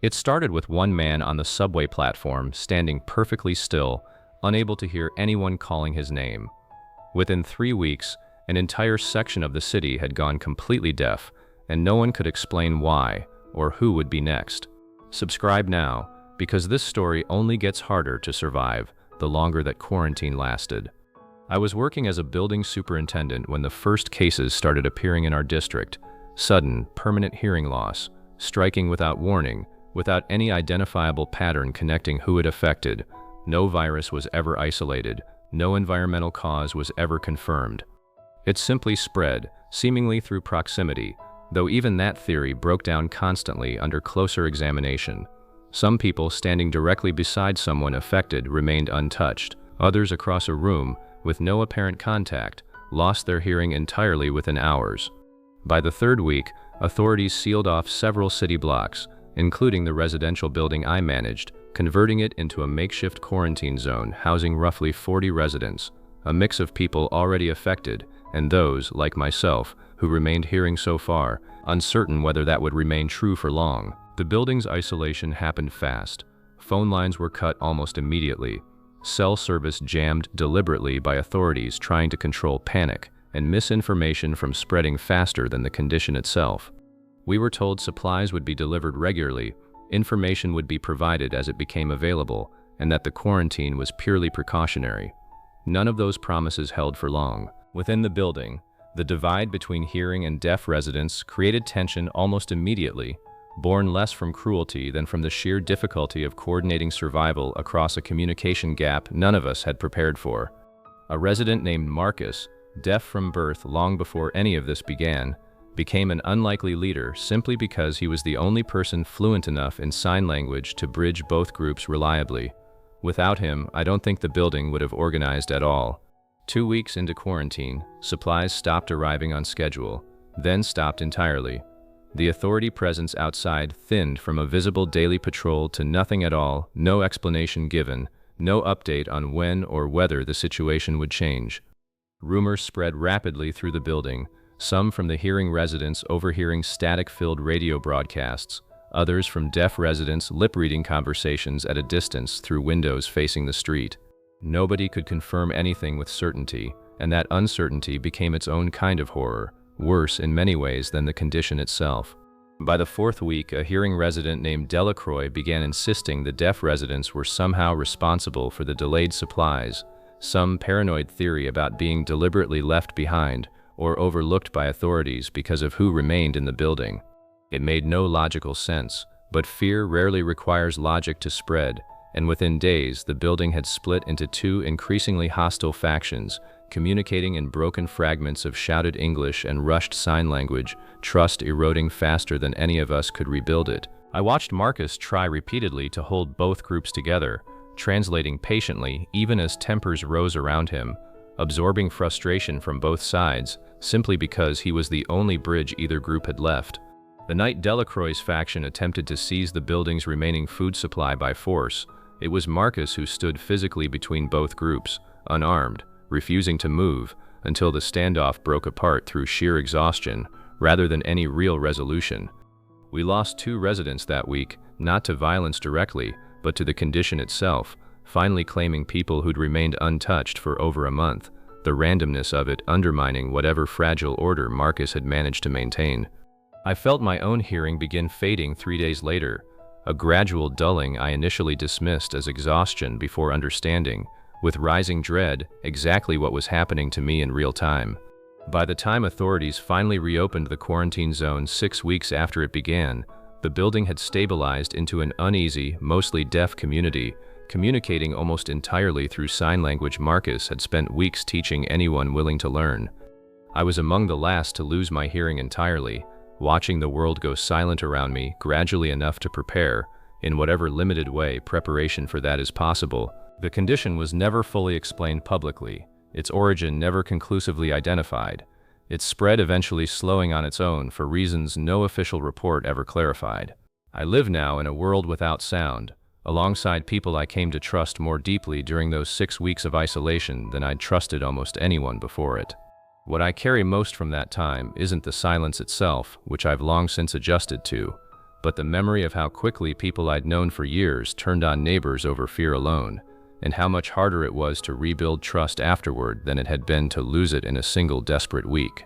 It started with one man on the subway platform standing perfectly still, unable to hear anyone calling his name. Within 3 weeks, an entire section of the city had gone completely deaf, and no one could explain why or who would be next. Subscribe now, because this story only gets harder to survive the longer that quarantine lasted. I was working as a building superintendent when the first cases started appearing in our district. Sudden, permanent hearing loss, striking without warning, without any identifiable pattern connecting who it affected. No virus was ever isolated, no environmental cause was ever confirmed. It simply spread, seemingly through proximity, though even that theory broke down constantly under closer examination. Some people standing directly beside someone affected remained untouched. Others across a room, with no apparent contact, lost their hearing entirely within hours. By the third week, authorities sealed off several city blocks, including the residential building I managed, converting it into a makeshift quarantine zone housing roughly 40 residents, a mix of people already affected and those, like myself, who remained hearing so far, uncertain whether that would remain true for long. The building's isolation happened fast. Phone lines were cut almost immediately. Cell service jammed deliberately by authorities trying to control panic, and misinformation from spreading faster than the condition itself. We were told supplies would be delivered regularly, information would be provided as it became available, and that the quarantine was purely precautionary. None of those promises held for long. Within the building, the divide between hearing and deaf residents created tension almost immediately, born less from cruelty than from the sheer difficulty of coordinating survival across a communication gap none of us had prepared for. A resident named Marcus, deaf from birth long before any of this began, became an unlikely leader simply because he was the only person fluent enough in sign language to bridge both groups reliably. Without him, I don't think the building would have organized at all. 2 weeks into quarantine, supplies stopped arriving on schedule, then stopped entirely. The authority presence outside thinned from a visible daily patrol to nothing at all, no explanation given, no update on when or whether the situation would change. Rumors spread rapidly through the building, some from the hearing residents overhearing static-filled radio broadcasts, others from deaf residents lip-reading conversations at a distance through windows facing the street. Nobody could confirm anything with certainty, and that uncertainty became its own kind of horror, worse in many ways than the condition itself. By the 4th week, a hearing resident named Delacroix began insisting the deaf residents were somehow responsible for the delayed supplies, some paranoid theory about being deliberately left behind or overlooked by authorities because of who remained in the building. It made no logical sense, but fear rarely requires logic to spread, and within days the building had split into 2 increasingly hostile factions, communicating in broken fragments of shouted English and rushed sign language, trust eroding faster than any of us could rebuild it. I watched Marcus try repeatedly to hold both groups together, translating patiently even as tempers rose around him, absorbing frustration from both sides, simply because he was the only bridge either group had left. The night Delacroix's faction attempted to seize the building's remaining food supply by force, it was Marcus who stood physically between both groups, unarmed, refusing to move, until the standoff broke apart through sheer exhaustion, rather than any real resolution. We lost 2 residents that week, not to violence directly, but to the condition itself, finally claiming people who'd remained untouched for over a month, the randomness of it undermining whatever fragile order Marcus had managed to maintain. I felt my own hearing begin fading 3 days later, a gradual dulling I initially dismissed as exhaustion before understanding, with rising dread, exactly what was happening to me in real time. By the time authorities finally reopened the quarantine zone 6 weeks after it began, the building had stabilized into an uneasy, mostly deaf community, communicating almost entirely through sign language Marcus had spent weeks teaching anyone willing to learn. I was among the last to lose my hearing entirely, watching the world go silent around me gradually enough to prepare, in whatever limited way preparation for that is possible. The condition was never fully explained publicly, its origin never conclusively identified, its spread eventually slowing on its own for reasons no official report ever clarified. I live now in a world without sound, alongside people I came to trust more deeply during those 6 weeks of isolation than I'd trusted almost anyone before it. What I carry most from that time isn't the silence itself, which I've long since adjusted to, But the memory of how quickly people I'd known for years turned on neighbors over fear alone, and how much harder it was to rebuild trust afterward than it had been to lose it in a single desperate week.